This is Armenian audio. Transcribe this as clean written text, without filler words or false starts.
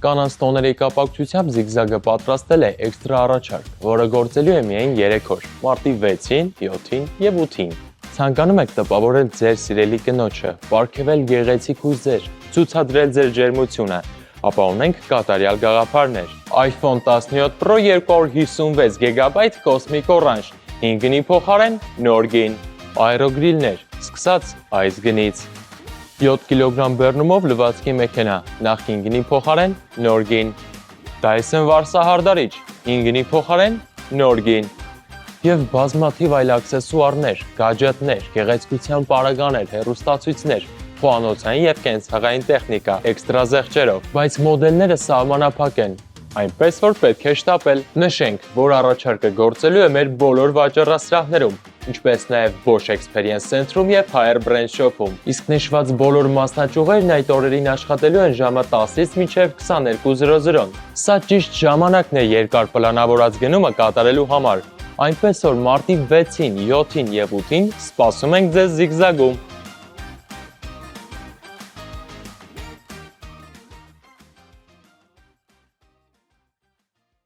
Կանանց տոների կապակցությամբ Zigzag-ը պատրաստել է էքստրա առաջարկ, որը գործելու է միայն 3 օր՝ մարտի 6-ին, 7-ին եւ 8-ին։ Ցանկանում եք տպավորել ձեր սիրելի կնոջը, պարգևել գեղեցիկ հույզեր, ցուցադրել ձեր ջերմությունը, ապա ունենք կատարյալ գաղափարներ։ iPhone 17 Pro 256 GB Cosmic Orange, 5 գնի փոխարեն նոր գին։ Aerogrill-ներ, սկսած այս գնից։ 7 կիլոգրամ բեռնումով լվացքի մեքենա, նախկին գնի փոխարեն նոր գին։ Dyson վարսահարդարիչ, 5 գնի փոխարեն նոր գին։ Եվ բազմաթիվ այլ աքսեսուարներ, գաջետներ, գեղեցկության պարագաներ, հեռուստացույցներ, խոհանոցային եւ կենցաղային տեխնիկա, էքստրա զեղչերով, բայց մոդելները սահմանափակ են, այնպես որ պետք է շտապել։ Նշենք, որ առաջարկը գործելու է մեր բոլոր վաճառասրահներում, ինչպես նաև Bosch Experience Center-ում եւ Haier Brand Shop-ում։ Իսկ նշված բոլոր մասնաճյուղերն այդ օրերին աշխատելու են ժամը 10-ից մինչև 22:00։ Սա ճիշտ ժամանակն է երկար պլանավորած գնումը կատարելու համար, այնպես որ մարտի 6-ին, 7-ին եւ 8-ին սպասում ենք ձեզ Zigzag-ում։